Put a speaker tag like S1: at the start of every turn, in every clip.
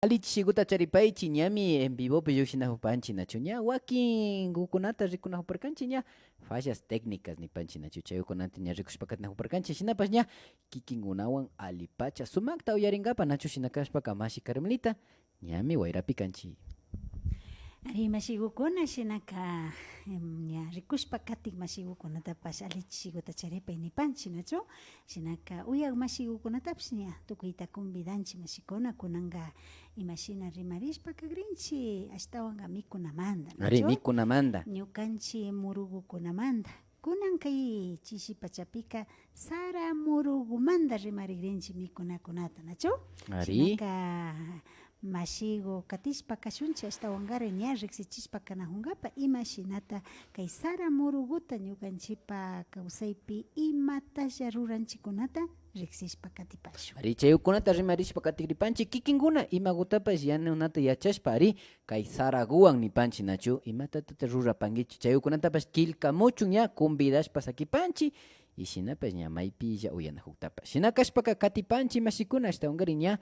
S1: Alichiguta charipaychi ñami en vivo llushinahupanchi nachu ña wakin gukunata rikunahuparkanchi ña fallas técnicas nipanchi nachu chayukunanta ña rikushpaka nahuparkanchi shinapas ña kikinkunawan alipacha sumakta uyaringapa nachu shina kashpaka mashi Carmelita ñami wayrapi kanchi.
S2: Ari mashigukuna shinaka ña rikushpa katik mashigukunatapash alichiguta charipay nipanchik nachu shinaka uyak mashigukunatapish ña tukuyta convidanchik mashikuna kunanka imashina rimarishpaka rinchik ashtawanka mikunamanta
S1: Ari mikunamanta
S2: ñukanchik murugukunamanta kunan kay chishi pachapika sara murugumanta rimarikrinchik mikunakunata nachu
S1: Ari
S2: shinaka mashigo katishpa kashunchik ashtawankari ña riksichishpa kanajunkapa imashinata kay sara muruguta ñukanchikpa kawsaypi imatasha ruranchikunata riksishpa katipashun.
S1: Ari chayukunata rimarishpa katikripanchik kikinkuna imagutapash yanunata yachashpa ari kay saraguwan nipanchik nachu imatatata rurapankichik chayukunatapash killkamuchun ña convidashpa sakipanchik y shinapash ña maypilla uyanakuktapash shina kashpaka katipanchik mashikuna ashtawankari ña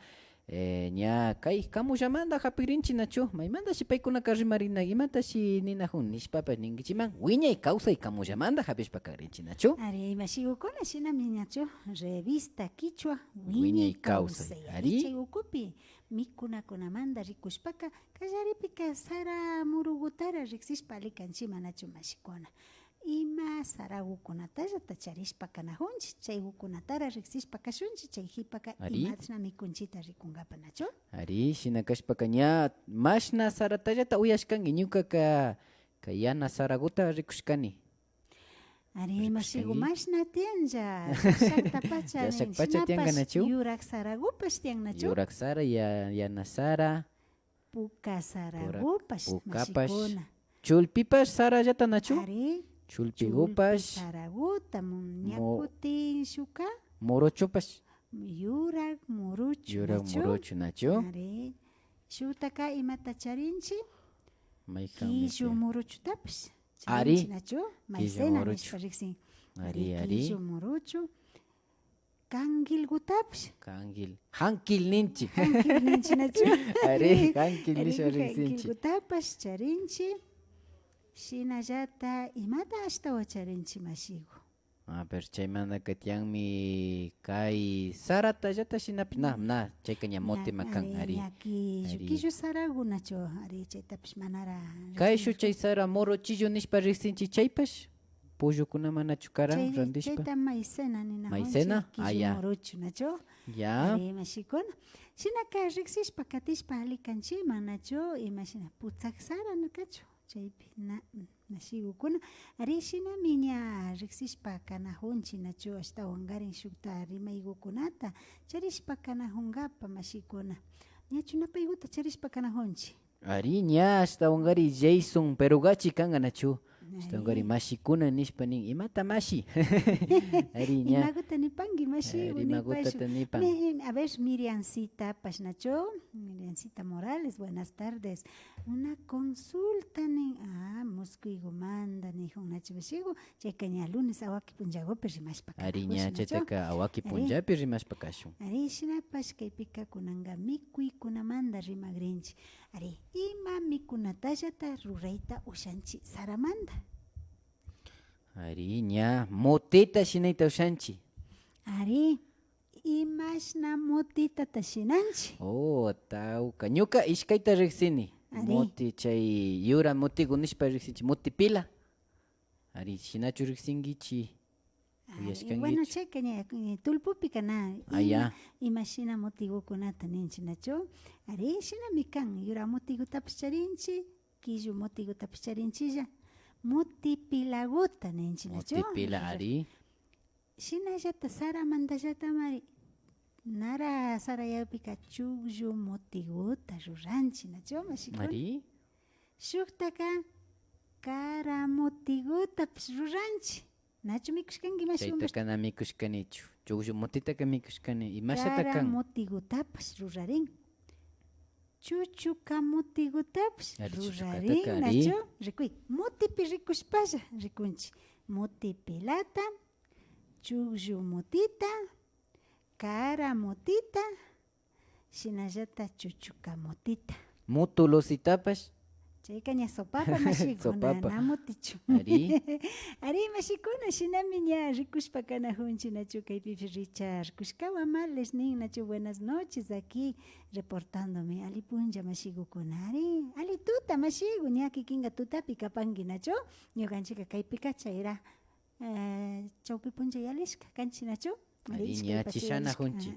S1: ña kay kamushamanta hapikrinchik nachu maymantashi paykunaka rimarina imatashi ninajun nishpapash ninkichiman wiñay kawsay kamushamanta hapishpaka rinchik nachu.
S2: Ari mashigukuna shinami nachu revista Quichua
S1: Wiñay kawsay
S2: ari chay ukupi mikunakunamanta rikushpaka kallaripika sara murugutara riksishpa alikanchima nachu mashikuna ima saragukunatallata charishpa kanajunchik chay gukunatara riksishpa kashunchik chay hipaka imashna mikunchita rikunkapa nachu.
S1: Ari shina kashpaka ña mashna saratallata uyashkanki ñukaka kay yana saraguta rikushkani.
S2: Ari mashigu mashna tianja
S1: llashakpacha tianka nachu
S2: yurak saragupash tian nachu
S1: yurak sara yana sara
S2: puka saragupash
S1: pukapash
S2: mashikuna
S1: chulpipash sarallata nachu
S2: ari
S1: chulpigupash
S2: saraguta ñakutin shuka
S1: morochopash
S2: yurak muruchu
S1: nachu
S2: ari shutaka imata charinchi
S1: mayjami
S2: kishu muruchutapish
S1: ari
S2: nachu
S1: kishu muruchu ari
S2: kishu muruchu kangilgutapish
S1: hankil ninchi
S2: nachu
S1: ari hankil nisha riksinchi
S2: kangilgutapish charinchi shinallata imata ashtawa charinchi mashigu.
S1: Pero chaymanta katianmi kay saratallata shinapi na chayka ña mote makan ari
S2: kishu saragu nachu ari chaytapish manara
S1: kayshu chay sara morochillo nishpa riksinchi chaypash pollokunaman nachu karan randishpa
S2: chayta maicena nina
S1: maicena
S2: kishu morochu nachu
S1: ya
S2: ari mashikuna shinaka riksishpa katishpa alikanchima nachu imashina putzak sara nakachu chaypi mashigukuna ari shinami ña riksishpa kanajunchik nachu ashtawankarin shukta rimaykukunata charishpa kanajunkapa mashikuna ñachunapaykuta charishpa kanajunchik
S1: ari ña ashtawankari Jason Perugachi kanka nachu ashtawankari mashikuna nishpa nin imata mashi ari ña
S2: imakuta nipanki mashigu
S1: imagutata nipan
S2: a ver Miriancita Pashnacho Miriancita Morales buenas tardes una consulta nin muskuygumanta nijun nachu mashigu chayka ña lunes awaki punllapi rimashpa
S1: ari ña chaytaka awaki punllapi rimashpa kashun
S2: ari shinapash kaypika kunanka mikuykunamanta rimakrinchik ari ima mikunatallata rurayta ushanchik saramanta
S1: ari ña moteta shinayta ushanchik
S2: ari imashna motitata shinanchik
S1: tawka ñuka ishkayta riksini moti chay yura motiku nishpa riksinchi moti pila ari shinachu riksinkichi
S2: bueno chayka ña tulpupika na imashina motigukunata ninchik nachu ari shinami kan yura motigutapish charinchik kishu motigutapish charinchilla motipilaguta ninchik nachu
S1: motipila ari
S2: shinallata saramantallata mari nara sarayapika chukllu motiguta ruranchik nachu mashikuna
S1: ari
S2: shuktaka kara motigutapish ruranchik nachu mikushkanki mashikuna
S1: chaytaka na mikushkanichu chukllu motitaka mikushkani imashata
S2: kara
S1: kan
S2: motigutapish rurarin chuchuka motigutapish rurarin
S1: chuchukataka
S2: nachu rikuy motipi rikushpalla rikunchik motipilata chukllu motita kara motita shinallata chuchukamutita.
S1: Mutulositapash.
S2: Chayka ña sopapa mashikuna
S1: Sopapa.
S2: namutichu.
S1: Ari.
S2: Ari mashikuna shinami ña rikushpa kanajunchi nachu kaypipi richa rikushkawan males nin nachu buenas noches aquí reportándome ali punlla mashigukuna ari ali tuta mashigu ña kikinga tutapi kapanki nachu ñukanchika kaypika chayra chawpi punlla yalishka kanchi nachu
S1: Ari ña chishanajunchi.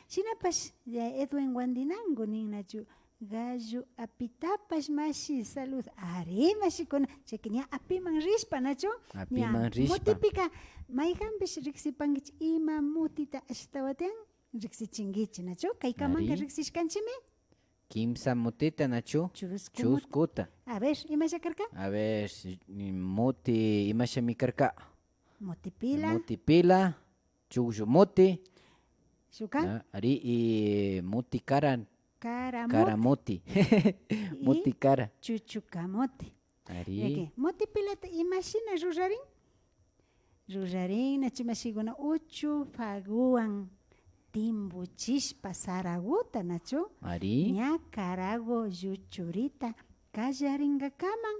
S2: shinapash Edwin Wandinango nin nachu gallo apitapash mashi salud ari mashikuna chayka apiman rishpa nachu
S1: Apiman rishpa.
S2: mutipika mayqanpish riqsipankichik ima mutita ashtawatian riqsichinkichik nachu kaykamanka
S1: Ari.
S2: riqsishkanchimi
S1: Kimsa mutita nachu. Chuskuta.
S2: a ver imashakarka
S1: A ver, muti imashami karka.
S2: mutipila
S1: Mutipila, chugshu muti.
S2: shukan
S1: Ari y muti karan.
S2: karamut
S1: Karamuti. Muti kara.
S2: chuchukamuti
S1: Ari.
S2: mutipilata imashina rurarin nachu mashiguna uchu faguan timbuchishpa saraguta nachu
S1: Ari.
S2: ña karago lluchurita kallarinkaman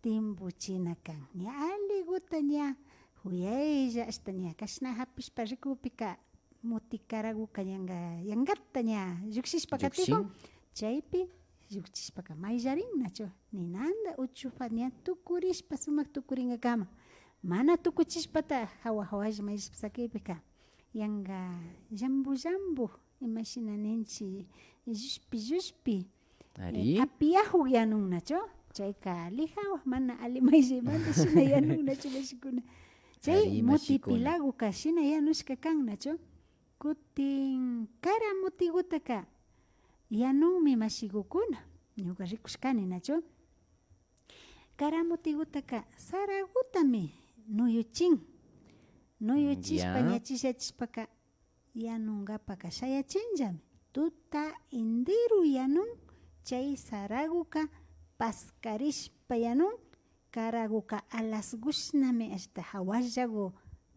S2: timbuchina kan ña aliguta ña huyaylla hasta ña kashna hapishpa rikupika muti karaguka yankata ña llukshishpa katikun chaypi llukchishpaka mayllarin nachu ninanda uchupa ña tukurishpa sumak tukurinkaman mana tukuchishpata hawalla mayllishpa sakipika yanka llambu imashina ninchi llushpi
S1: Ari.
S2: apiyahuk yanun nachu chayka lijawa mana ali mayllimanta shina yanun nachu mashikuna chay
S1: Ari,
S2: mutipilaguka shina yanushka kan nachu kutin kara mutigutaka yanunmi mashigukuna ñuka rikushkani nachu kara mutigutaka saragutami nuyuchishpa
S1: Ya.
S2: ña chishachishpaka yanunkapaka shayachinllami tuta indiru yanun chay saraguka paskarishpa yanun karaguka alasgushnami hasta hawallago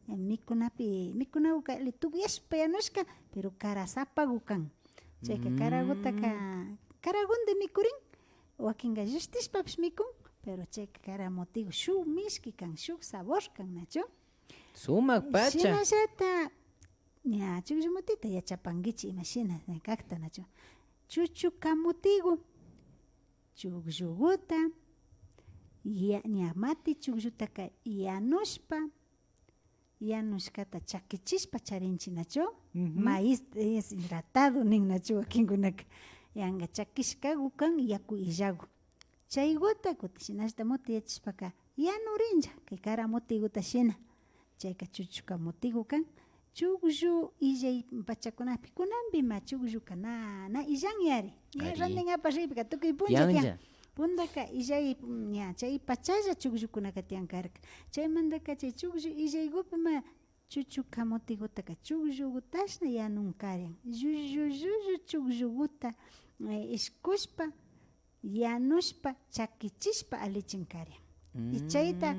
S2: mikunaguka tukuyashpa yanushka pero karasapagu kan chayka karagutaka karagunde mikurin wakinga llustishpapish mikun pero chayka karamutigu shuk mishki kan shuk sabor kan nachu
S1: Sumak pacha.
S2: shinallata ña chukllamutita yachapankichik imashina kakta nachu chuchukamutigu chukllukuta ña mati chukllutaka yanushkata chakichishpa charinchik nachu maíz deshidratado nin nachu wakinkunaka yanka chakishkagu kan yaku illagu chaykuna kutin shinashta muti yachashpaka yanurinlla kay karamutiguta shina chayka chuchukamutigu kan chukllu illay pachakunapi kunanpima chuklluka na illanñari ña
S1: Ari.
S2: rantinkapak ripika tukuy punlla tiyan
S1: Tianja.
S2: puntaka illay ña chay pachalla chukllukunaka tiyan karka chaymantaka chay chukllu illaykupima chuchukamutigutaka chuklllukutashna yanun karin llullu chukllukuta ishkushpa yanushpa chakichishpa alichin karin y chayta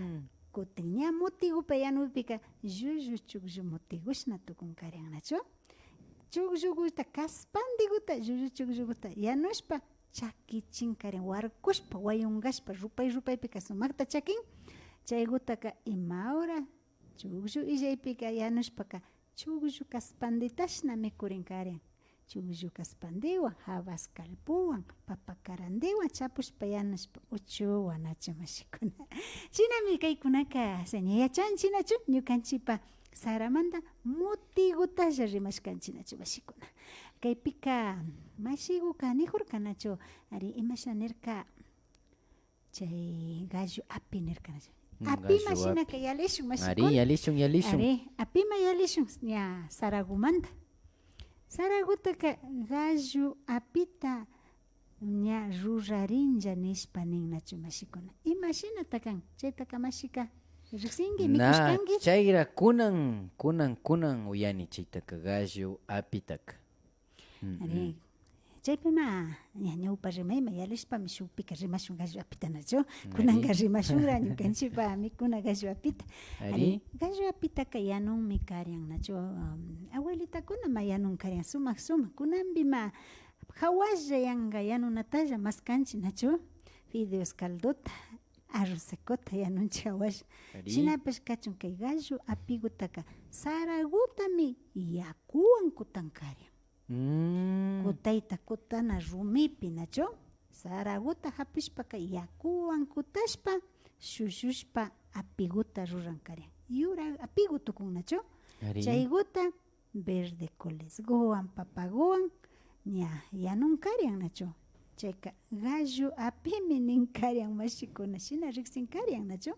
S2: kutin ña mutigupa yanupika llullu chukllu mutigushna tukun karin nachu chukllukuta kaspantiguta llullu chukllukuta yanushpa chakichin karin warkushpa wayunkashpa rupaypika sumakta chakin chaykutaka imawra chukllu illaypika yanushpaka chukllu kaspantitashna mikurin karin chukllu kaspantiwan habas kalpuwan papa karantiwan chapushpa yanushpa uchuwan nachu mashikuna shinami kaykunaka seña yachanchik nachu ñukanchikpa saramanta mutigutalla rimashkanchik nachu mashikuna kaypika mashiguka nijurka nachu ari imashna nirka chay gallo api nirka nachu api
S1: Gallo
S2: mashinaka yalishun mashikuna
S1: Ari, yalishun.
S2: Ari, apima yalishun ña saragumanta saragutaka gallo apita ña rurarinlla nishpa nin nachu mashikuna imashinata kan chaytaka mashika riqsinki
S1: Na,
S2: mikushkanki
S1: chayra kunan uyani chaytaka gallo apitaka.
S2: Ari chaypima ñawpa rimayma yalishpami shukpika rimashun gallo apita nachu kunanka rimashunra ñukanchikpa mikuna gallo apita gallo apitaka yanunmi karyan nachu abuelitakuna ma yanun karyan sumak kunanpima hawalla yanka yanunatalla maskanchik nachu fideos calduta arroz secota yanunchik hawalla shinapish kachun kay gallo apigutaka saragutami yakuwan kutan karyan kutayta kutana rumipi nachu saraguta hapishpaka yakuwan kutashpa shushushpa apiguta ruran karyan yura apigu tukun nachu chayguta verde colesguwan papaguwan ña yanun karyan nachu chayka gallo apimi nin karyan mashikuna shina riksin karyan nachu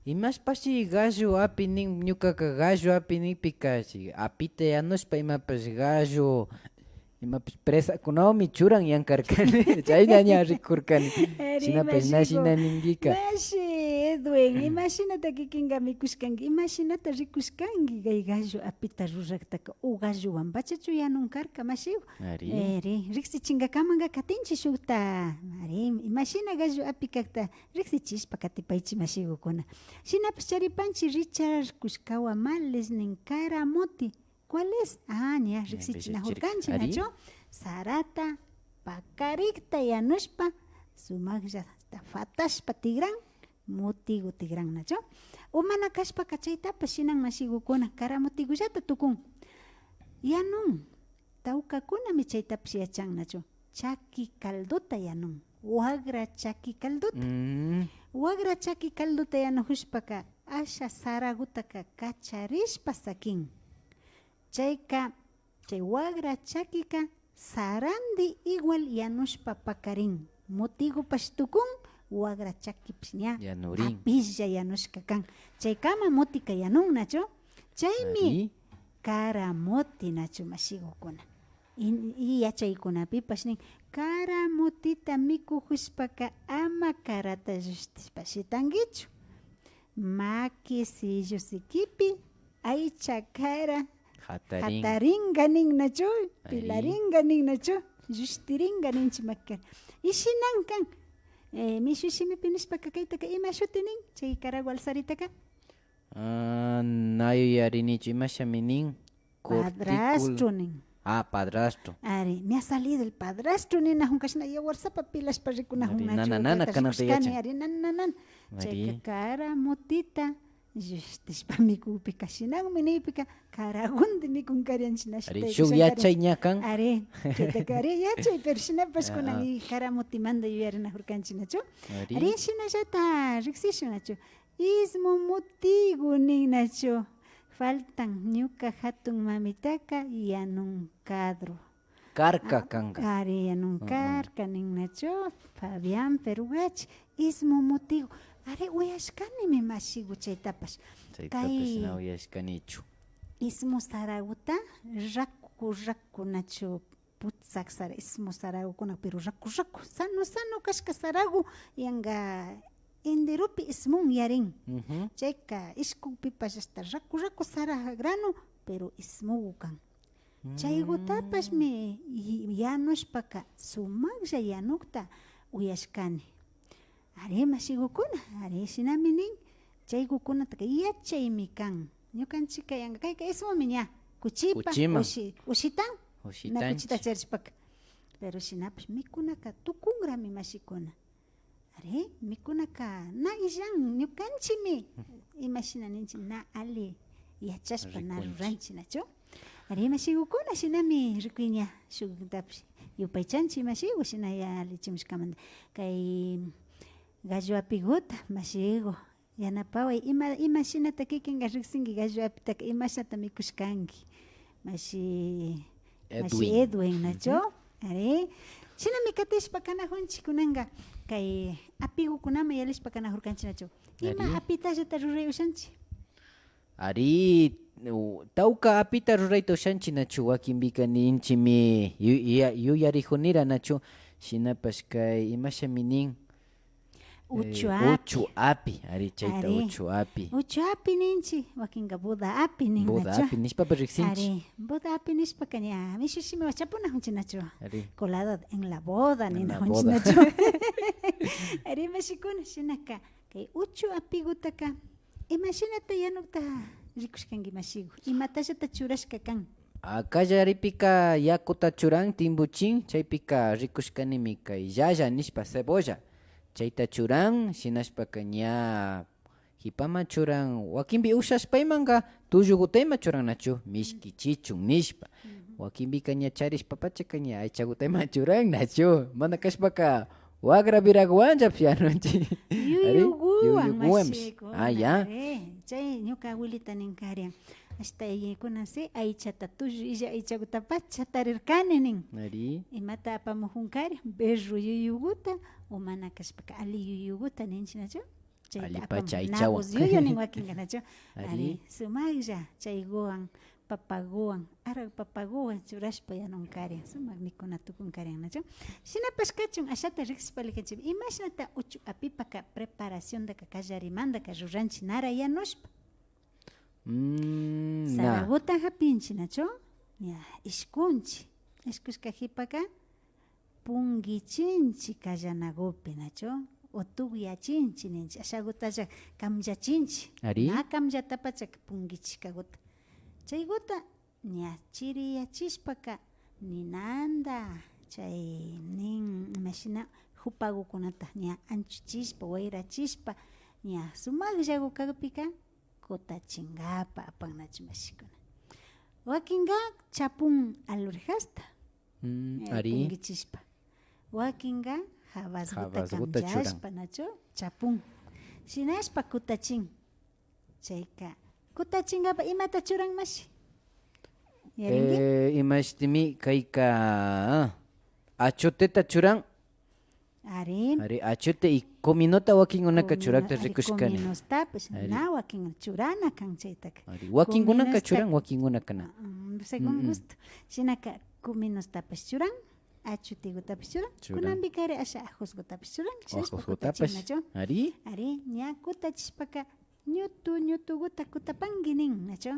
S1: Imashpashi gallo api nin ñukaka gallo api ninpika apita yanushpa imapash gallo imapash presakunawmi churan yankarkani chayña rikurkani shinapash nashina ninkika
S2: Mashi Edwin imashinata kikinka mikushkanki imashinata rikushkanki kay gallo apita ruraktaka gallowan pachachu yanun karka mashiku riksichinkakamanka katinchik shukta imashina gallo api kakta riksichishpa katipaychik mashikukuna shinapish charipanchik richarkushkawa males nin karamote ¿cuál es? Ña riksichinajurkanchik nachu sarata pakarikta yanushpa sumaklla fatashpa tigran motigu tigran nachu umana kashpaka chaytapas shinan mashikukuna karamotigullata tukun yanun tawkakunami chaytapas yachan nachu chaki calduta yanun wagra chaki calduta wagra chaki calduta yanujushpaka asha saragutaka kacharishpa sakin chayka chay wagra chakika sarandi igual yanushpa pakarin motigupash tukun wagra chakipish ña apilla yanushka kan chaykama motika yanun nachu chaymi karamoti nachu mashikukuna y yachaykunapipash nin karamotita mikujushpaka ama karata llushtishpa shitankichu maki sillo sikipi aycha kara hataringa nin nachu pilaringa nin nachu llushtiringa ninchik makara y shinankan mishushimipi nishpaka kaytaka ima shuti nin chay karagu alsaritaka
S1: nayuyarinichu imashami nin
S2: padrastro nin
S1: padrastro
S2: me ha salido el padrastro ninajun kashna yawarsapa pilashpa rikunajun nachu
S1: nana kanata yachan
S2: nanan chayka karamotita llushtishpa mikupika shinanmi niypika karagunta mikun karyanchik
S1: shuk yachay ña kan
S2: chaytaka yachay pero shinapash kunan karamotimanta yuyarinajurkanchik nachu shinallata riksishun nachu ismu motigu nin nachu faltan ñuka hatun mamitaka yanun kadro
S1: karka kanka
S2: yanun karka nin nachu Fabián Perugachi ismu motigu uyashkanimi mashiku chaytapash kay
S1: uyashkanichu
S2: ismu saraguta raku nachu putsak sara ismu saragukuna pero raku sano kashka saragu yanka indirupi ismun yarin chayka ishkupipash hasta raku sara grano pero ismugu kan chaygutapashmi yanushpaka sumaklla yanukta uyashkani mashigukuna shinami nin chaykukunataka yachaymi kan ñukanchika yanka kayka ismumi ña kuchipa ushitan na kuchita charishpaka pero shinapish mikunaka tukunrami mashikuna mikunaka na illan ñukanchimi imashina ninchik na ali yachashpa na ruranchik nachu mashigukuna shinami rikuy ña shuktapish yupaychanchik mashigu shina yalichimushkamanta kay gallo apiguta mashigu yanapaway ima shinata kikinka riksinki gallo apitaka imashata mikushkanki mashi Edwin nachu shinami katishpa kanajunchik kunanka kay apigukunama yalishpa kanajurkanchik nachu ima apitallata ruray ushanchik
S1: tawka apita rurayta ushanchik nachu wakinpika ninchimi yuyarijunira nachu shinapash kay imashami nin
S2: uchu api.
S1: Uchu api, ari chayta
S2: Ari.
S1: uchu api.
S2: Uchu api ninchi, wakinga Buda api nin
S1: Boda
S2: nacho.
S1: api nishpapa riksinchi.
S2: Ari, Buda api nishpa kanya, mishushimi wachapuna hunchinacho.
S1: Ari.
S2: Colado en la boda,
S1: En
S2: ni
S1: la
S2: na
S1: boda.
S2: hunchinacho. Ari mashikuna shinaka, kay uchu api gutaka. Imagínate ya no ta rikushkangi mashigu. Imatasha ta churashka kan.
S1: Akaya ripika yakuta churan timbuchin chaypika rikushkanimi kay yaya nishpa cebolla. Chayta churan shinashpaka ña hipama churan wakinpi ushashpaymanga tullugutayma churan nachu mishki chichun nishpa. Wakinpika ña charishpapachaka ña aychagutayma churan nachu. Mana kashpaka wagra viraguanllapi yanunchi.
S2: Yuyuguan
S1: Yuyuguanpish.
S2: mashikuna.
S1: Ah, ya.
S2: Chay ñuka abuelita ninkarian. Hasta yaykuna si aychata tullu illa aychagutapacha chatarirkani nin.
S1: Ari.
S2: Imata apamujunkari berru yuyuguta o mana kashpaka ali yuyuguta ninchinachu.
S1: Alipacha aychawan.
S2: Nabos yuyu nin wakinganachu.
S1: Ari.
S2: Ari sumaqlla chayguan papaguan ara papaguan churashpa yanunkarian sumaq mikuna tukunkarian nachu. Shinapash kachun ashata riqsipalikanchik. Imashnata uchu apipaka preparación daka kallarimandaka ruranchi nara yanushpa.
S1: Na.
S2: Saraguta hapinchi nacho, ya ishkunchi, ishkushka hipaka pungichinchi kallanagupi nacho, otugyachinchi ninchi, ashagutaja kamyachinchi,
S1: Ari.
S2: na kamyatapachak pungichikaguta. Chayguta ña chiriyachishpaka ninanda, chay nin imashina hupagukunata ña anchuchispa, wayrachispa, ña sumaqllagu kagpika kutachingapa apannachu mashikuna. Wakinga chapun alurjasta.
S1: Ari.
S2: Pungichispa. Wakinga habasguta
S1: Habasguta
S2: kamchashpa nacho chapun. Shinashpa kutachin. Chayka kutachingapa imata churan mashi. Yaringi?
S1: Imashtimi kayka achoteta churan.
S2: Ari.
S1: Ari achote y cominota wakingunaka churakta rikushkani.
S2: Kuminustapish
S1: Ari.
S2: na wakin churana kan chaytaka.
S1: Ari wakingunaka
S2: Kuminusta-
S1: churan wakingunakana.
S2: Según gusto. Shinaka kuminustapish churan. Achutigutapish churan.
S1: Churan.
S2: Kunambikari asha ajusgutapish churan. Shishpa
S1: Ajusgutapish.
S2: kutachinacho.
S1: Ari.
S2: Ari ña kutachishpaka ñutuguta kutapangi nin nacho.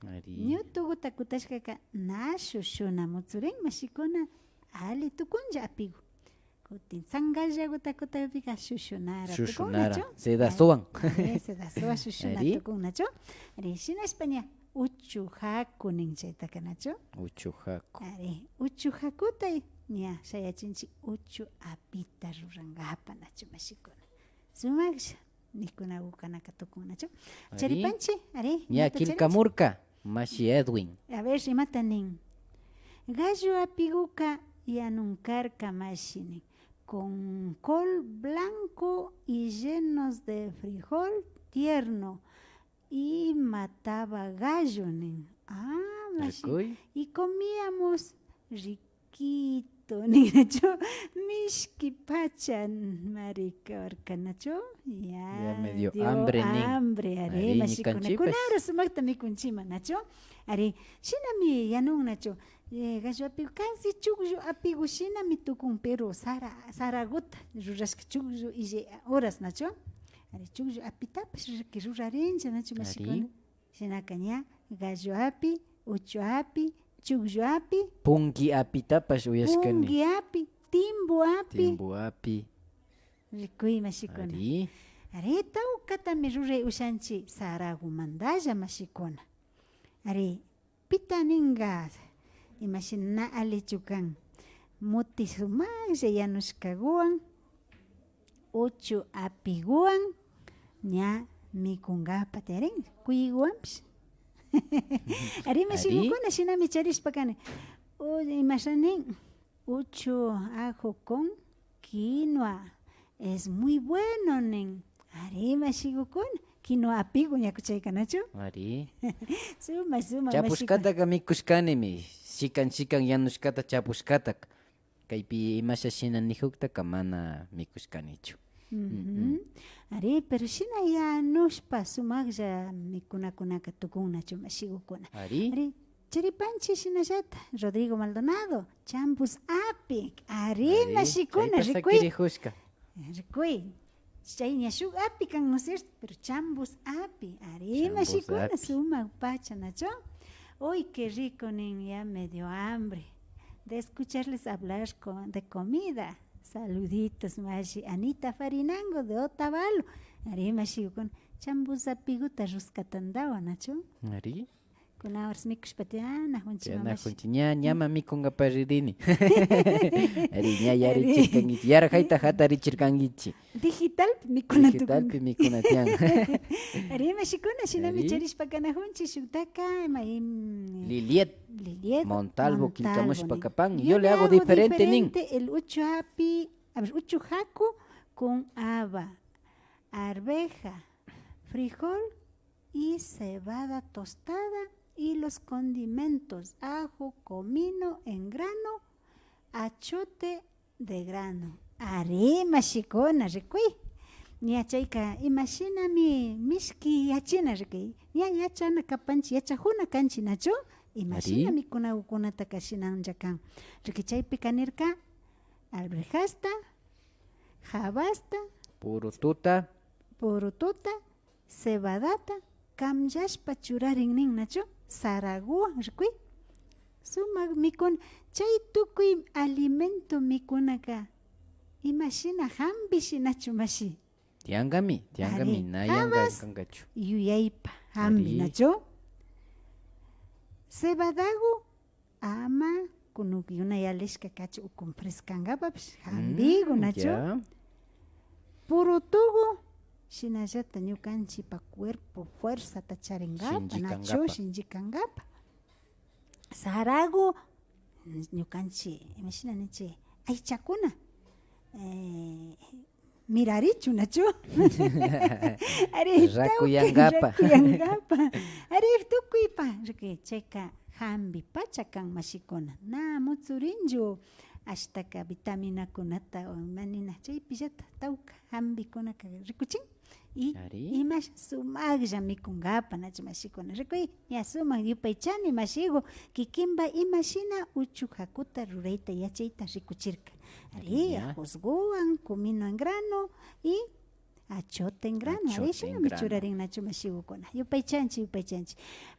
S1: Ari.
S2: Ñutuguta kutashkaka na shushuna mutsurin mashikuna ali tukunlla apigu. Kutin sangallaguta kutapika shushunara tukun
S1: Shushunara.
S2: nacho.
S1: Se da soban.
S2: Se da soa shushuna
S1: Ari.
S2: tukun nacho. Ari shinashpa ña uchuhaku nin chaytaka nacho.
S1: Uchujaku.
S2: Ari uchuhakuta ña shayachinchi uchu apita rurangapa nacho mashikuna. Sumaqlla nikuna ukanaka tukun nacho.
S1: Ari.
S2: Charipanchi, ari.
S1: Ña
S2: imata charipanchi.
S1: kilkamurka. Mashi Edwin.
S2: A ver, rimata nin. Gallo apiguca yanuncarca mashini. Con col blanco y llenos de frijol tierno. Y mataba gallo nin. Ah, mashi.
S1: Rikuy.
S2: Y comíamos riquito, ni nacho, mishki pachan, marica, orcanacho,
S1: Ya me dio
S2: dio
S1: hambre, nin.
S2: hambre, are,
S1: Ari,
S2: mashikuna,
S1: nikanchipas.
S2: kunaro sumakta mi kunchima, nacho, are, shinami yanun, nacho, gallo apigu, casi chugyo apigu, shinami tukun, pero saraguta, rurashka chugyo, y horas, nacho, are, chugyo apitapas, que rurarencha, nacho, mashikuna, shinakaña, gallo api, uchu api, chugyo api,
S1: Pungi apitapas uyashkani.
S2: pungi api, timbo api,
S1: Timbu api.
S2: rikuy mashikuna.
S1: Ari.
S2: Are taukatami ruray ushanchi saragu mandalla mashikuna. Are pita ninga imashina alichukan muti sumaqlla yanushkaguan uchu apiguan ña mikungapa tiarin kuyiguanpish. Ari mashikukuna shinami charishpakani. Imashanin uchu ajo con quinoa es muy bueno nin. Ari mashikukuna quinoa apigu ñakuchaykanachu.
S1: Ari.
S2: Suma mashikuna.
S1: Chapushkataka mikushkanimi. Shikan yanushkata chapushkatak. Kaypi imasha shina nihuktaka mana mikushkanichu.
S2: Ari pero shina yanushpa sumaqlla mikunakunaka tukunnachu mashikukuna.
S1: Ari.
S2: Ari charipanchi shinallata Rodrigo Maldonado champus api. Ari mashikuna
S1: Chayta
S2: rikuy.
S1: sakirijushka.
S2: Rikuy. chay ña shuk api kan, ¿no es cierto? Pero chambus api, ari
S1: Chambus
S2: mashikuna
S1: api.
S2: sumak pacha, nacho. Uy, qué rico, nin, ya me dio hambre de escucharles hablar de comida. Saluditos, mashi. Anita Farinango de Otavalo. Ari mashikuna chambus apiguta ruskatandawa, nacho.
S1: Ari.
S2: Kuna ors mikushpatiana, hunchima
S1: Yana
S2: mashi.
S1: junchi ñama mikunga parridini. Ari ña yari chirkangichi. Yara jaita jata richirkangichi.
S2: Digital mikuna
S1: Digital
S2: tukun.
S1: pi mikuna tiang.
S2: Ari mashikuna shinami
S1: Ari.
S2: charishpakana hunchi shuktaka
S1: Liliet.
S2: Liliet
S1: Montalvo, Quilcamosh,
S2: nin.
S1: Pacapán. Yo le hago diferente, nin.
S2: El uchu api, a ver, uchu jaco con haba, arveja, frijol y cebada tostada y los condimentos, ajo, comino en grano, achote de grano. Are mashikona rikui. Nia chayka imagina mi mishki yachina rikui. Nia yachana kapanchi yachajuna kanchi nacho. Imagina
S1: Ari.
S2: mi kunata kashinan jakan. Riki chaypi kanirka albrejasta, jabasta,
S1: Puro tuta.
S2: porotuta, cebadata, kamyashpa churarin nin nacho. Saragua rikui. Sumak mikun chay tukuy alimento mikunaka. Imagina hambishi nacho mashi.
S1: Tiangami.
S2: Ari.
S1: Nayanga
S2: Habas.
S1: kangachu.
S2: Yuyaypa hambi
S1: Ari.
S2: nacho. Cebadagu ama kunuki una yalishka kachu ukumpreskangapa hambigu nacho.
S1: Ya.
S2: Purutugu shinallata ñukanchi pa cuerpo fuerza tacharingapa nacho
S1: Shinjikangapa.
S2: shinjikangapa. Saragu ñukanchi imagina nichi aychakuna mirarichu nacho. Ari
S1: Rakuyangapa.
S2: rakuyangapa. Ari tukuypa riki chayka hambi pachakan mashikuna na mutsurinchu ashtaka vitaminakunata o manina chay pillata tawka hambikunaka rikuchin y
S1: Ari.
S2: imash sumaqlla mikungapa nacho mashikuna rikuy ya sumak yupaychani mashigu kikinpa imashina uchu hakuta rurayta yachayta rikuchirka ari
S1: Ya.
S2: ajusguwan comino en grano y achote en grano
S1: Achote
S2: ari
S1: en
S2: shinami
S1: grano.
S2: churarin nacho mashigukuna yupaychanchi.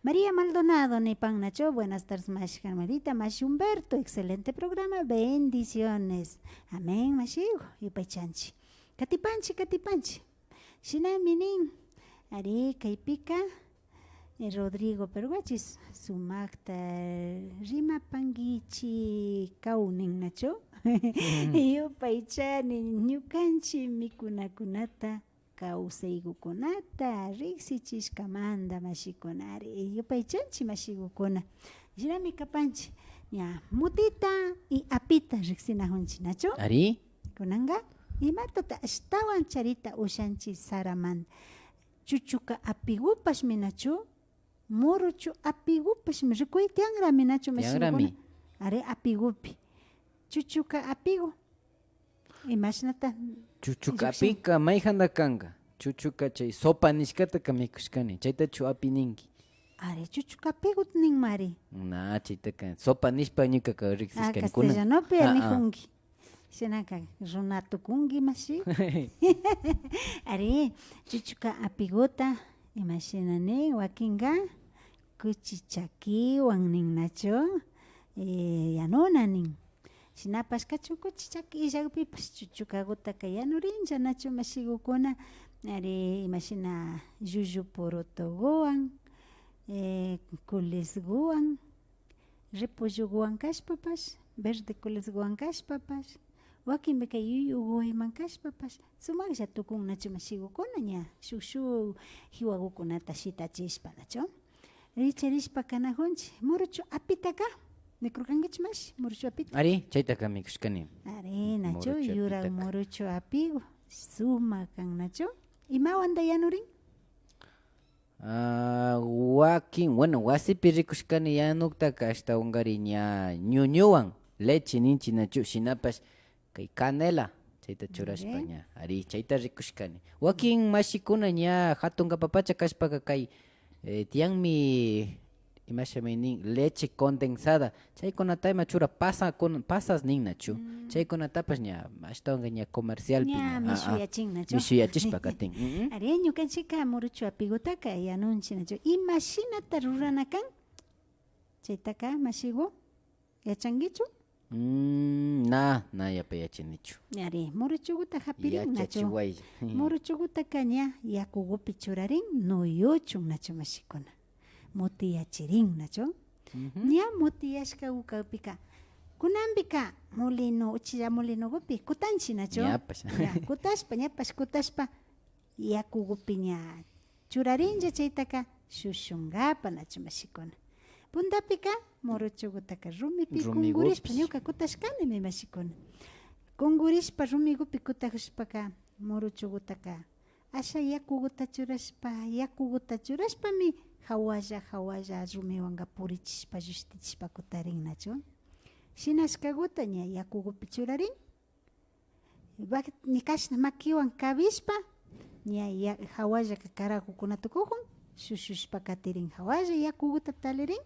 S2: María Maldonado nipan nacho buenas tardes mash Carmelita mash Humberto excelente programa bendiciones amén mashigu yupaychanchi katipanchi shinami nin ari kaypika Rodrigo Perguachis sumakta rima pangichi kaunin nacho yupaychani ñukanchi mikunakunata kawsaykukunata riksichishkamanta mashikunari yupaychanchi mashigukuna shinami kapanchi ña mutita y apita riksinajunchi nacho
S1: Ari.
S2: kunanga imatata ashtawan charita ushanchi saramanta chuchuka apigupashmi nacho muruchu apigupashmi rikuy tiangrami nacho
S1: Tiangrami.
S2: mashigukuna are apigupi chuchuka apigu imashnata
S1: Chuchukapika mayjanda kanga. Chuchuka chay sopa nishkata kamikushkani. Chaytachu apininki.
S2: are chuchuka apigu nin mari
S1: Na chaytaka sopa nishpa ñukaka riksishkani kuna.
S2: castellanopi
S1: Ah, ah.
S2: anijunki shinaka runatukunki mashi are chuchuka apiguta imashinani wakinga kuchichakiwan nin nacho yanuna nin shinapas kachu kuchichaki illakpipas chuchukakutaka yanurincha nacho mashigukuna ari imashina llullu porotoguwan kulesguwan repolloguwan kashpapas verde kulesguwan kashpapas wakinbika yuyuguayman kashpapas sumaqlla tukun nacho mashigukuna ña shuk hiwagukunata shitachishpa nacho richarishpa kanajunchi muruchu apitaka mikurkankichu mash muruchu apita
S1: Ari chaytaka mikushkani.
S2: are nacho
S1: Muruchu
S2: yurak
S1: apitaka.
S2: muruchu apigu sumak kan nacho imawanda yanurin
S1: Wakin, bueno, wasipi rikushkani yanuktaka hasta ungari ña ñuñuwan leche ninchi nachu shinapas kay canela chayta churashpa ña ari chayta rikushkani. Wakin mashikuna ña hatunka papacha kashpaka kay tiyanmi imashami nin leche condensada chaykunata machura pasas nin nachu chaykunatapas ña ashtawan ña comercial
S2: ña mishuyachinachu
S1: mishuyachishpa katin
S2: ari ñukanchika muruchu apigutaka yanunchinachu imashinata rurana kan chaytaka mashigu yachankichu
S1: na yapayachinichu
S2: ari muruchukuta hapirin nachu
S1: yachachiway
S2: muruchukutaka ña yakukupi churarin nuyuchun nachu mashikuna mutiyachirin nachu ña mutiyashka ukapika kunanpika molino uchilla molinokupi kutanchi nachu
S1: ñapash
S2: kutashpa ñapash kutashpa yakukupi ña churarinlla chaytaka shushungapa nachu mashikuna puntapika muruchukutaka rumipi kungurishpa ñuka kutashkanimi mashikuna kungurishpa rumikupi kutahushpaka muruchukutaka asha yakukuta churashpami hawalla rumiwanka purichishpa llushtichishpa kutarin nachu shinashkakuta ña yakukupi churarin nikashna makiwan kabishpa ña hawalla karakukunata kujun shushushpa katirin hawalla yakukuta talirin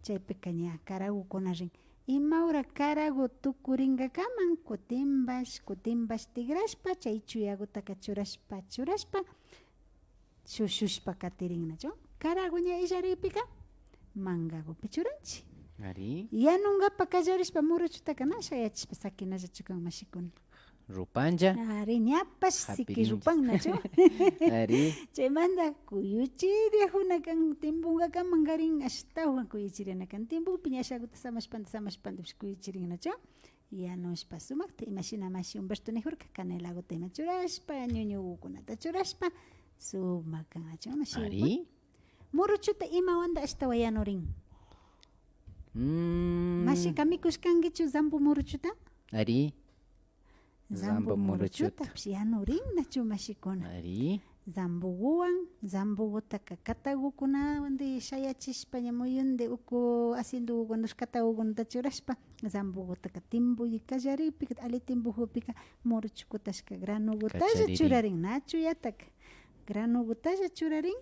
S2: chaypika ña karagukuna rin imaura karagu tukurinkaman kutimbash tigrashpa chay chuyakutaka churashpa shushushpa katirin nachu karagu ña illaripika mankakupi churanchi
S1: ari
S2: yanunkapa kallarishpa muruchutaka na shayachishpa sakinallachu kan mashikuna
S1: rupanlla
S2: ari ñapash siki rupan nachu
S1: ari
S2: chaymanta kuyuchiriakuna kan timpunka kamankarin ashtawan kuyuchirina kan timpupi ña ashakuta samashpantapish kuyuchirin nachu yanushpa sumakta imashina mashi Humberto nijurka canelakuta ima churashpa ñuñukunata churashpa sumak kan nachu
S1: ari
S2: muruchuta imawanta ashtawan yanurin mashika mikushkankichu zambu muruchuta
S1: ari
S2: zambu muruchuta yanurin nachu mashikuna
S1: ari
S2: zambugutaka katakukunawanti shayachishpa ña muyunde uku asintukukunash katakukunata churashpa zambugutaka timpuy kallaripika ali timpukupika muruchukutashka granukutalla churarin nachu yataka granukutalla churarin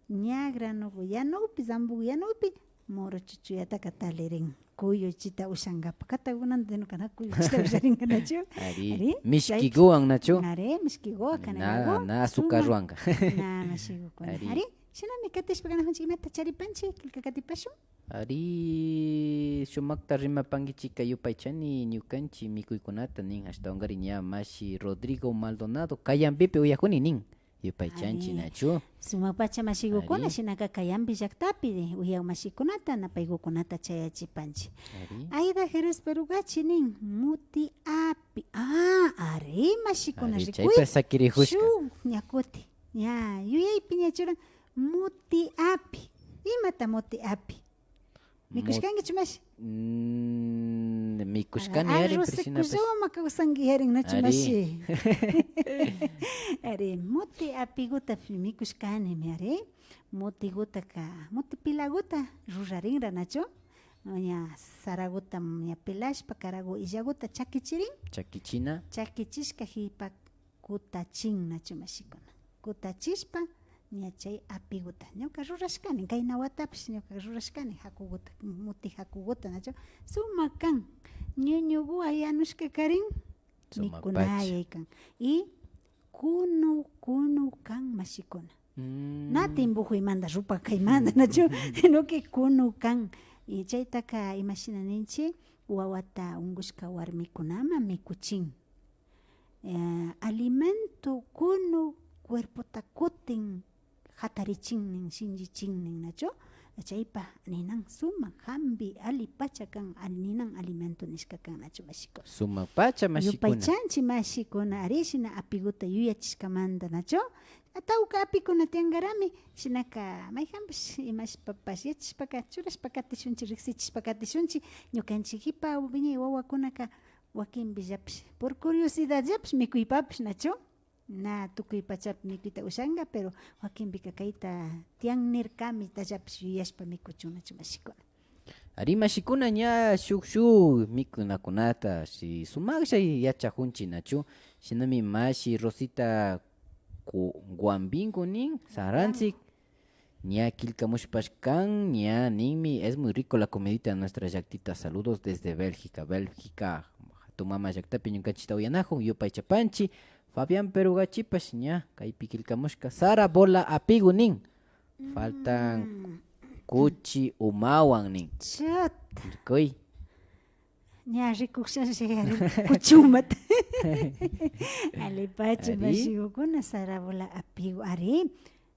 S2: ña granuku yanupi zambuku yanupi muruchuchu yataka talirin kuyuchita ushankapa katakunanta denukana kuyuchita usharinka nachu
S1: ari mishkikuwan nachu
S2: ari mishkikuwan kanalaku
S1: na azúcarwanka
S2: na mashikukuna ari shinami katishpa kanakunchik imata charipanchik killka katipashun
S1: ari shumakta rimapankichika yupaychani ñukanchik mikuykunata nin ashtawankari ña mashi Rodrigo Maldonado kallanpipi uyakuni nin yupaychanchik nachu
S2: sumak pacha mashikukuna shinaka kallanpi llaktapi uyak mashikunata napaykukunata chayachipanchik Aida Jerez Perugachi nin muti api ari mashikuna rikuy
S1: chaypa sakirijushka
S2: ñakuti ña yuyaypi ña churan muti api imata muti api mikushkankichu mashi
S1: mikushkani ari
S2: arroz secullama kawsanki harin nachu mashi ari muti apigutapi mikushkanimi ari mutigutaka muti pilaguta rurarinra nachu ña saraguta ña pilashpa karagu illaguta chakichishka hipa kutachin nachu mashikuna kutachishpa ña chay apiguta ñuka rurashkani kayna watapish ñuka rurashkani hakuguta muti hakuguta nachu sumak kan ñuñukuwa yanushka karin mikunayay kan y kunu kan mashikuna na timpukuymanta rupa kaymanta nachu sino que kunu kan y chaytaka imashinaninchik wawata unkushka warmikunaman mikuchin alimento kunu cuerpota kutin hatarichinnin shinchichinnin nachu chaypa ninan sumak hampi ali pacha kan ninan alimento nishka kan nachu mashikuna
S1: sumak pacha mashikuna
S2: yupaychanchik mashikuna ari shina apiguta yuyachishkamanta nachu atawka apikuna tiyankarami shinaka mayjanpish imashpapash yachashpaka churashpa katishunchik riksichishpa katishunchik ñukanchikpa wiñay wawakunaka wakinpillapish por curiosidadllapish mikuypapish nachu na tukuy pachapi mikuyta ushanka pero wakinpika kayta tiyan nirkami tallapish yuyashpa mikuchun nachu mashikuna
S1: ari mashikuna ña shuk mikunakunata si sumaksha yachajunchik nachu shinami mashi Rosita Guambingo nin saranchik ña kilkamushpash kan ña ninmi, es muy rico la comidita de nuestra llactita. Saludos desde Bélgica. Tu mamá llactapi ñukanchita uyanajun, yupay chapanchi. Fabián Perugachipash ña kaypi kilkamushka. Sara bola apigu nin. Faltan kuchi umawan nin.
S2: Chut.
S1: Irkoy.
S2: Ña rikukshanshi kuchumat. Alipachu
S1: Ari.
S2: mashigukuna sarabola apigu. Ari,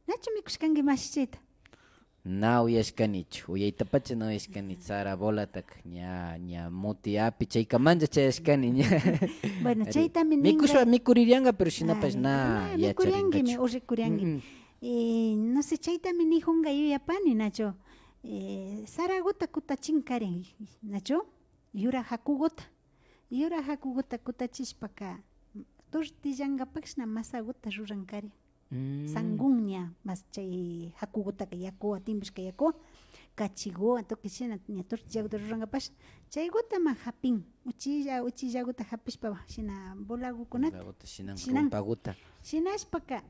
S2: nachu mikushkanki mashichita.
S1: Na uyashkanichu, uyaytapacha na uyashkanichu. Sara bola tak ña muti api chaykamanja chayashkani ña.
S2: Bueno,
S1: Ari.
S2: chaytami
S1: Mikushpa mikuririanga pero shinapash
S2: Ari,
S1: na
S2: mikuriangimi
S1: yacharingachu.
S2: o rikuriangi. No sé, chaytami nijunga yuyapani, Nacho. Saraguta kutachinkarin, Nacho. Yura hakugota kutachishpaka. Tortillangapaksna masaguta rurankari. Sanguña, mas chay hakugota ka yakuwa, timbushka yakuwa. Kachiguwa, tokishina ña tortillaguta rurangapash. Chaygota ma hapin. Uchillaguta hapishpa shina bolagukunata.
S1: Paguta shinan,
S2: Shinan.
S1: paguta.
S2: Shinashpaka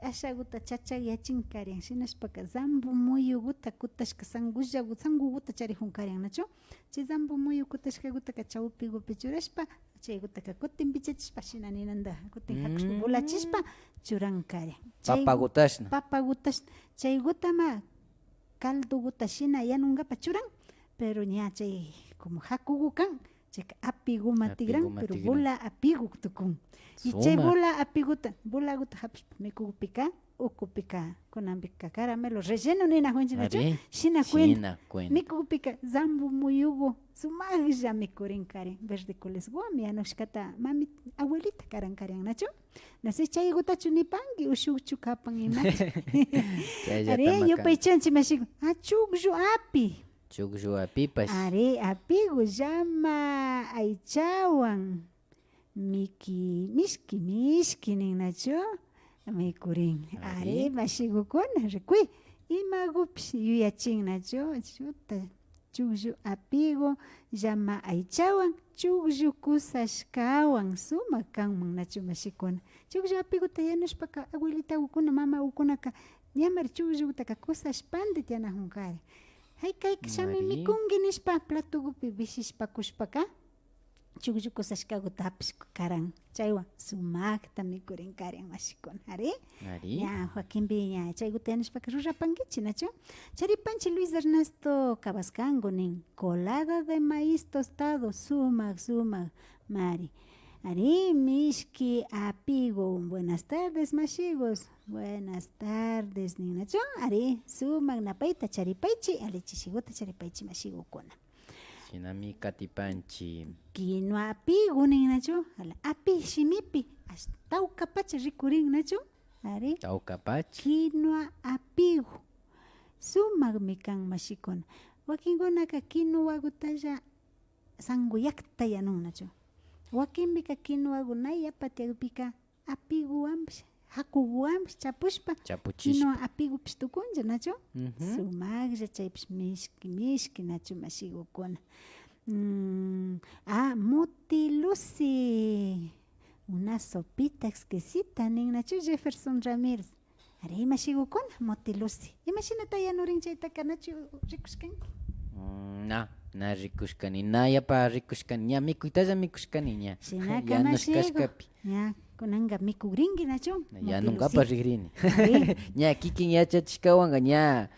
S2: ashaguta chachayachinkarin, shinashpaka zambu muyuguta kutashka sanguguta charihunkarin, nacho. Chay zambu muyu kutashkagutaka chawpi gupi churashpa, chaygutaka kutin bichachishpa shinaninanda, kutin hakushpa bolachishpa churankarin.
S1: Papagutashna.
S2: Papagutash, chaygutama caldoguta shina yanungapa churan, pero ña chay como hakugu kan, chay apigu matigran,
S1: Apigu
S2: pero
S1: matigran.
S2: bola apigu tukun. Y chay
S1: Suma.
S2: bolaguta hapishpa mikugupika, ukupika, kunambika caramelo relleno nina huenchinacho,
S1: Ari.
S2: shina cuenta.
S1: Shina cuenta.
S2: Mikugupika zambu muyugo, sumagja mikurinkarin, verde coles guami, anoshkata, mami, abuelita karankarin, nacho. Nasi chayguta chunipangi, ushuchu kapan imachi. Are, yo paichanchi mashigo, achugju api.
S1: Chukju apipash.
S2: Are, apigu llama aichawan. Mishki nin nacho. Mikurin. Are, mashigukuna, rikui. Imagupish yuyachin nacho. Chuta. Chugju apigu llama aichawan. Chugju kusashkawan. Suma kanman nacho mashikuna. Chugju apigu tayanushpaka abuelita ukuna, mama ukunaka. Nyamar chugju taka kusashpandi tianahunkari. Hay shami
S1: Mari.
S2: mikungi nishpa platugupi bishishpa kushpaka. Chugju kusashkaguta hapishku karan. Chaywa sumakta mikurin karan mashikun. Ari?
S1: Ari.
S2: Ya, Joaquín Viña, chayguta yanishpaka rurapankichi, nacho. Charipanchi Luis Ernesto Cabascango nin. Colada de maíz tostado, sumak, Mari. Ari, Mishki, Apigo, buenas tardes, mashigos. Buenas tardes, Ninacho. Ari, sumak napaita charipaichi, alechishigota charipaichi mashigo kona.
S1: Shinami katipanchi.
S2: Quinoa apigo, Ninacho. Api, shimipi, hasta ucapacha rikurin, Nacho. Ari,
S1: Taucapachi.
S2: quinoa apigo. Sumak mikan mashikona. Wakingonaka quinoa gutaya sanguyakta yanun, Nacho. Wakinbika quinoa gunaya patiagpika apiguamsh, hakuguamsh chapushpa.
S1: Chapuchishpa.
S2: Quinoa apigu pishtukunja, Nacho.
S1: Ujú.
S2: Sumagja chaypish mishki, Nacho mashigukuna. Muti Lucy. Una sopita exquisita, nin Nacho Jefferson Ramírez. Ari mashigukuna, Muti Lucy. Imagínate yanurin chaytaka, Nacho rikushkanki.
S1: Na rikushkani, na yapa rikushkani, ña mikuytalla mikushkani ña.
S2: Shinaka
S1: Ya
S2: mashigo.
S1: noshkashkapi.
S2: Ya, kunanga mikugringi, Nacho.
S1: Ya
S2: Muti
S1: nunca pa
S2: Lucy.
S1: rigrini.
S2: Ari.
S1: Ña kikin yachachishkawanga ña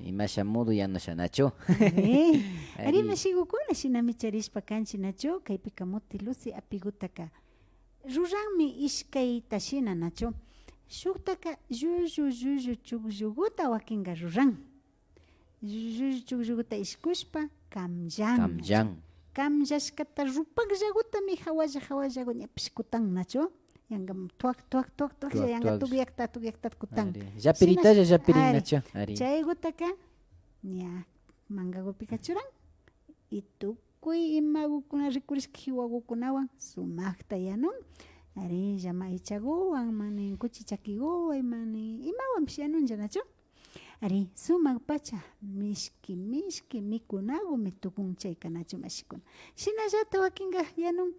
S1: imashamudu ya noshanacho.
S2: Ari
S1: Ari.
S2: mashigukuna shinami charishpa kanchi, Nacho. Kaypika Muti Lucy apigutaka. Ruranmi ishkay tashina, Nacho. Shuktaka yuyu chugjuguta wakinga ruran. Yuyu chugjuguta ishkushpa kamllan.
S1: Kamllan.
S2: Kamllashkata rupakllaguta mi hawallagu ñapish kutan, Nacho. Yanga tuak yanga
S1: Tuak.
S2: tugyakta kutan.
S1: Yapiritalla
S2: Ari.
S1: yapirinacho. Ari.
S2: Chaygutaka ña mangagupika churan y tukuy imagukuna rikurishka hiwagukunawan sumakta yanun. Ari llama ichaguwan, manin kuchi chakiguwan, manin imawanpish yanunlla, Nacho. Ari sumak pacha mishki mikunagumi tukun chayka, Nacho mashikuna. Shinallata wakinga yanun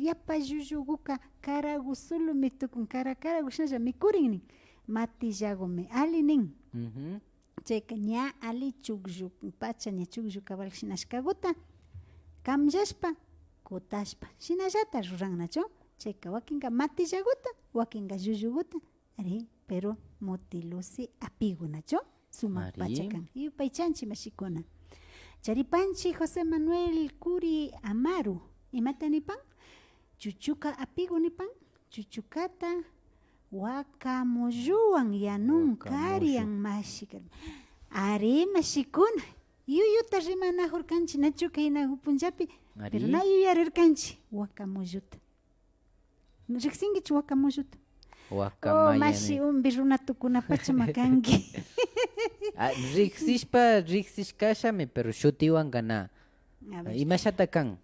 S2: yapa llulluguka karagu sulumi tukun karagu shinalla mikurin nin. Matillagumi ali nin. chayka ña ali chukllu pacha ña chukllu kabal shinashkakuta kamllashpa kutashpa shinallata rurannachu chayka wakinka matillakuta wakinka llullukuta ari pero motilusi apigunachu sumak pacha kan yupaychanchik mashikuna charipanchik José Manuel Curi Amaru imata nipan chuchuka apigu nipan chuchukata wakamulluwan yanunkarian mashika ari mashikuna yuyuta rimanajurkanchik nachu kayna punllapi pero na yuyarirkanchik wakamulluta riqsinkichu wakamulluta mashi umbi runatukuna pachama kanki
S1: riqsishkashami pero shutiwan gana imashata kan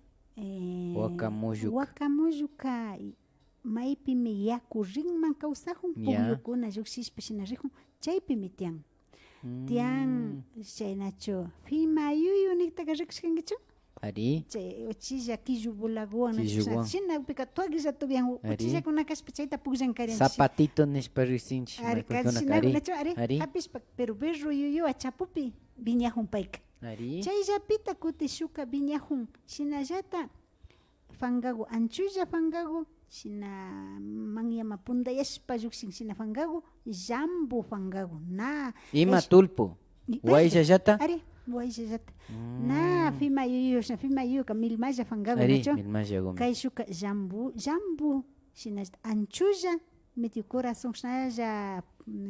S2: wakamulluka maypimi yaku rinman kawsajun pukyukuna lluqshishpa shina rijun chaypimi tiyan tiyan chaynachu Fima yuyu niktaka riqskankichu
S1: ari
S2: chay uchilla killu bulaguwan shina pika tuaquilla tubian uchillakuna kashpa chayta pukllankarinchik
S1: zapatito nishpa riqsinchik
S2: ari hapishpa pero berro yuyuwa chapupi viñajun payka chayllapita kutishuka viñajun shinallata fangagu anchulla fangagu shina manyama pundayashpa lluqshin shina fangagu jambu fangagu na
S1: ima tulpu wayllallata
S2: ari wayllallata na Fima yuyuka milmalla fangagu nacho kay shuka jambu shina anchulla medio corazón shnalla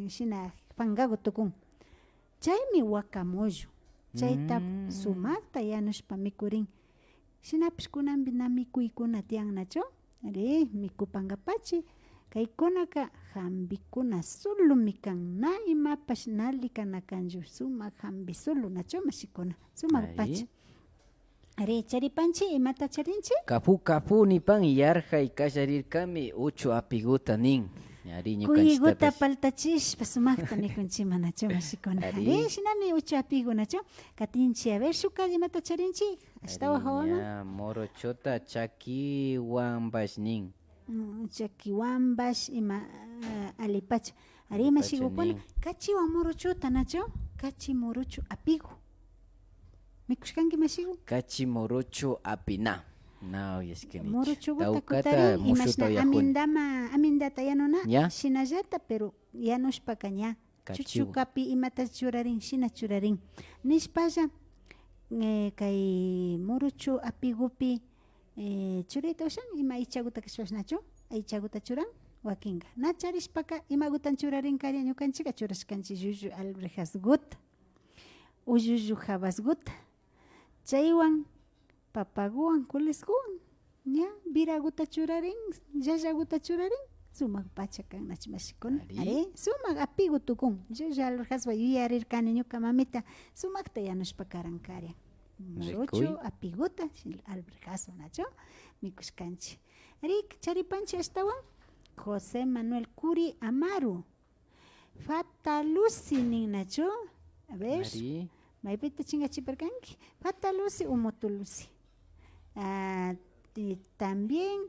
S2: shina fangagu tukun chaymi wakamullu chayta sumakta yanushpa mikurin shinapish kunanpi na mikuykuna tiyan nachu ari mikupankapachi kaykunaka hampikuna sulumi kan na imapash nali kana kanchu sumak hampi sulu nachu mashikuna sumak pacha ari charipanchik imata charinchik
S1: kapu nipan yarjay kallarirkami uchu apiguta nin
S2: kuyiguta paltachishpa sumakta mikunchik nachu mashikuna ari shinami uchu apigu nachu katinchik a ver shuka imata charinchik ashtawa hawaman
S1: morochota chakiwanbash nin
S2: chakiwanbash ima alipacha ari mashikukuna kachiwan morochota nachu kachi morocho apigu mikushkanki mashiku
S1: kachi morocho apina
S2: morochuguta kutarin imashna amindata yanuna shinallata pero yanushpaka ña chuchukapi imata churarin shina churarin nishpalla kay morocho apigupi churayta ushan ima aychakuta kashpash nachu aychakuta churan wakinka na charishpaka imakutan churarinkaria ñukanchika churashkanchik llullu alverjaskuta o llullu habaskuta chaywan papaguwan kuleskuwan ña viraguta churarin llallaguta churarin sumak pacha kan nachu mashikuna ari sumak apigu tukun llulla alverjaspa yuyarirkani ñuka mamita sumakta yanushpa karankarian morocho apiguta alverjaso nachu mikushkanchik ari charipanchik ashtawan José Manuel Curi Amaru Fatalusi nin nachu a ver maypita chingachiparkanki Fatalusi o Motolusi también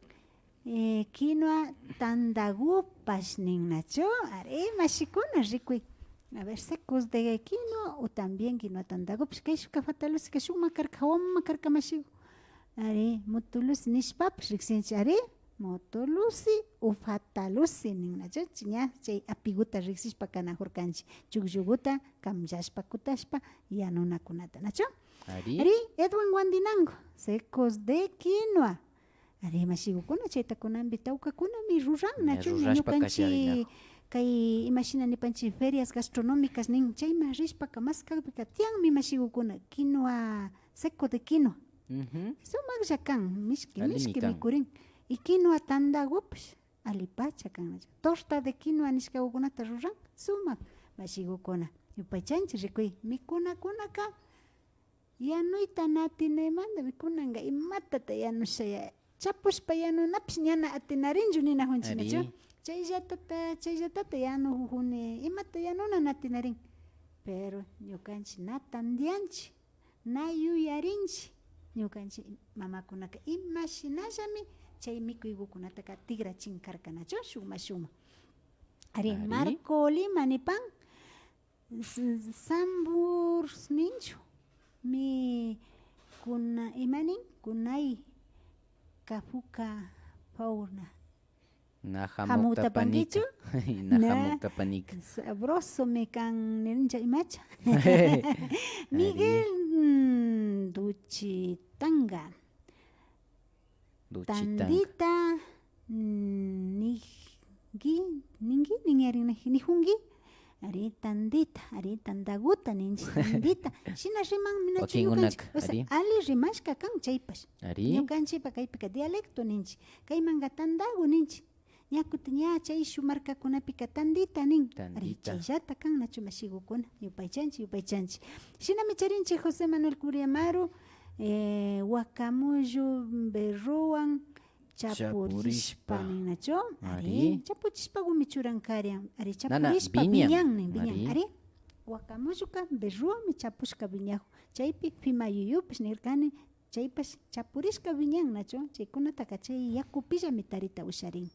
S2: quinoa tandagupas nin nachu ari mashikuna rikuy a ver secos de quinoa o también quinoa tandagupas kay shuka Fatalusi kay shukma karka hawama karka mashiku ari Motolusi nishpapish riqsinchik ari Motolusi o Fatalusi nin nachu ña chay apiguta riqsishpa kanajurkanchik chukllukuta kamllashpa kutashpa yanunakunata nachu ari Edwin Wandinango secos de quinoa ari mashikukuna chayta kunanpi tawkakunami ruran nachu ñukanchik kay imashina nipanchik ferias gastronómicas nin chayma rishpaka maskapika tiyanmi mashikukuna quinoa seco de quinoa sumaklla kan mishki mikurin y quinoa tandagupish alipacha kan nachu torta de quinoa nishkakukunata ruran sumak mashikukuna yupaychanchik rikuy mikunakunaka yanuyta natinimanta mikunanka imatata yanushaya chapushpa yanunapish ñana atinarinchu ninajunchik nachu chayllatata yanujuni imata yanuna natinarin pero ñukanchik na tandianchik na yuyarinchik ñukanchik mamakunaka imashinallami chay mikuykukunataka tigrachinkarka nachu shuma ari Marco Lima nipan Samburs ninchu mi kuna imanin kunay kafuka fauna
S1: Na
S2: Hamuta
S1: hamukta panika.
S2: pangichu?
S1: Na
S2: Na.
S1: hamukta panika.
S2: sabroso mi kan ninja imacha Miguel Duchitanga
S1: Duchitang.
S2: Tandita ningi nihungi ari tandita ari tandaguta ninchi tandita shina riman minachu
S1: Wakinkunak,
S2: ñukanchik o sea,
S1: ari.
S2: ali rimashka kan chaypash
S1: Ari.
S2: ñukanchikpa kaypika dialecto ninchi kaymanga tandagu ninchi ñakuti ña chay markakunapika tandita nin ari
S1: Tandita.
S2: chayllata kan nachu mashigukuna yupaychanchik shinami charinchik José Manuel Curiamaru Wakamullu berruan chapurishpa
S1: Chapurishpa.
S2: ninachu
S1: Ari.
S2: chapuchishpa gumichurankarian ari
S1: Nana,
S2: chapurishpa
S1: viña.
S2: viñan nin
S1: Ari.
S2: viñan ari Wakamulluka berruanmi chapushka viñajo chaypi fimayuyupish nirkani chaypash chapurishka viñan nachu chaykunataka chay yakupillami tarita usharin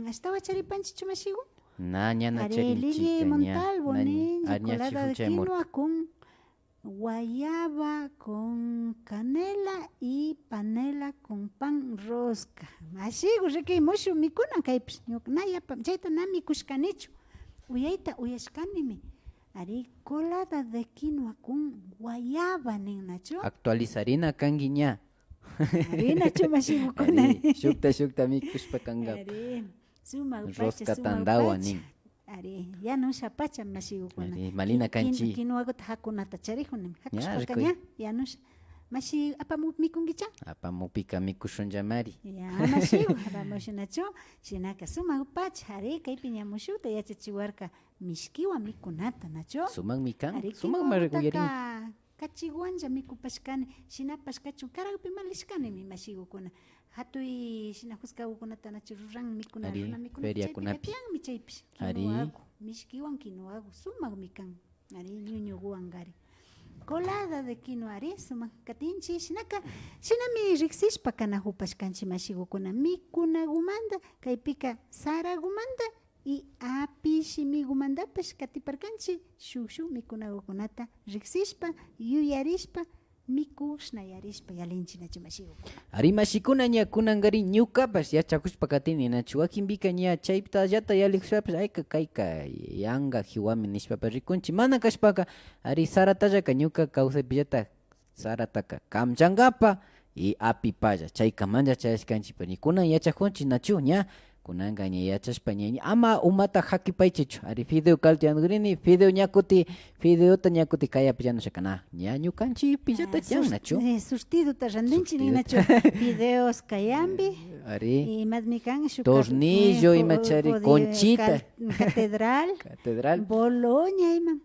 S2: hasta wacharipanchichu mashigu
S1: Na ñana
S2: Ari
S1: charinchika
S2: Lili
S1: ña.
S2: Montalvo
S1: Na-
S2: ninja
S1: Ari ña
S2: colada de
S1: chihuchaymur.
S2: quinoa con guayaba con canela y panela con pan rosca. Mashigu riki mushu mikuna kaypish ñukanayapa chayta na mikushkanichu. Uyayta uyashkanimi. Ari colada de quinoa con guayaba ninachu.
S1: Actualizarina kangi ña.
S2: Ari nachu mashigukuna.
S1: Ari, shukta mikushpa kangapa.
S2: Ari sumak
S1: Rosca tandawa nin.
S2: Ari yanusha pacha mashigukuna.
S1: Ari, malina kanchi.
S2: Kinuwakuta hakunata charihunim.
S1: Ya,
S2: Hakushpaka
S1: rikuy.
S2: ña yanusha. Mashi apamu mikungicha?
S1: Apamupika mikushunllamari.
S2: Ya mashigu apamushinachu. Shinaka sumak pacha. Ari kaypi ñamushuta yachachiwarka mishkiwan mikunata nachu.
S1: Sumak mikan.
S2: Ari
S1: Sumak marikuyarin.
S2: kinuwakutaka kachiguanja mikupashkani shinapashkachu karagpi malishkani mi mashigukuna. Hatuy shina huskawukunata nachu ruran mikuna
S1: Ari,
S2: runa mikuna
S1: feriakunapi.
S2: chaypi chaypish
S1: Ari.
S2: kinuwaku mishkiwan kinuwaku sumak mikan ari ñuñuguwan gari colada de quinoa ari sumak katinchi shinaka shinami riksishpa kana hupashkanchi mashigukuna mikunagumanta kaypika saragumanta y apishimigumantapish katiparkanchi shuk mikunagukunata riksishpa yuyarishpa mikushna yarishpa yalinchinachu mashigukuna
S1: Ari mashikuna ña kunangari ñukapash yachakushpa katini nachu wakinpika ña chaytallata yalikushapash ayka kayka yanga hiwami nishpapas rikunchi mana kashpaka ari saratallaka ñuka kawsaypillata sarataka kamchankapa y apipalla chayka manchachayashkanchipa ni kunan yachakunchi nachu ña kunanka ña yachashpa ña ama umata hakipaychichu ari fideo kaltianugrini fideo ñakuti fideota ñakuti kayapi llanushakana ña ñukanchi pillata tiyan nachu
S2: surtiduta randinchi ninachu videos kayambi
S1: ari
S2: y madmi kan
S1: Tornillo, imachari, conchita.
S2: catedral
S1: catedral
S2: Boloña ima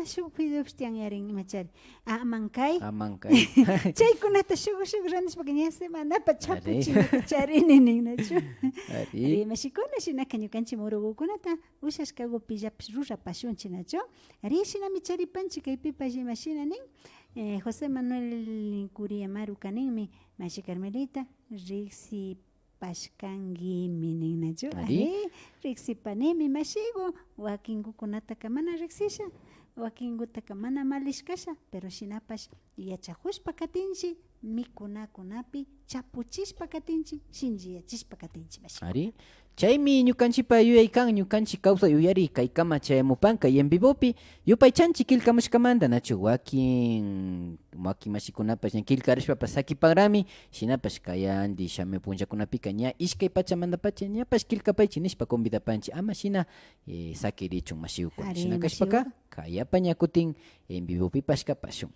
S2: shuk videos tiyan yarin imachari amankay
S1: amankay
S2: chaykunata shuk randishpa ña semanapa chapuchinata charini ninachu
S1: ari
S2: ari mashikuna shinaka ñukanchik murugukunata ushashkagu pillapish rurapashunchik nachu ari shinami charipanchik kaypipash ima shina nin José Manuel Curiamaru kaninmi mashi Carmelita riksipashkangimi nin nachu
S1: Ari.
S2: riksipanimi mashigu wakinkukunataka mana riksisha wakinkutaka mana malishkasha pero shinapash yachakushpa katinchi mikunakunapi chapuchishpa katinchi shinchiyachishpa katinchi mashi
S1: ari chaymi ñukanchipa yuyaykan ñukanchik kawsa yuyari kaykama chayamupanka y en vivopi yupaychanchik killkamushkamanta nachu wakin mashikunapash ña killkarishpapas sakipanrami shinapash kayandi shami punllakunapika ña ishkay pachamantapacha ñapash killkapaychik nishpa convidapanchik ama shina sakirichun mashigukuna
S2: Ari,
S1: shina kashpaka kayapa ña kutin en vivopi pashka pashun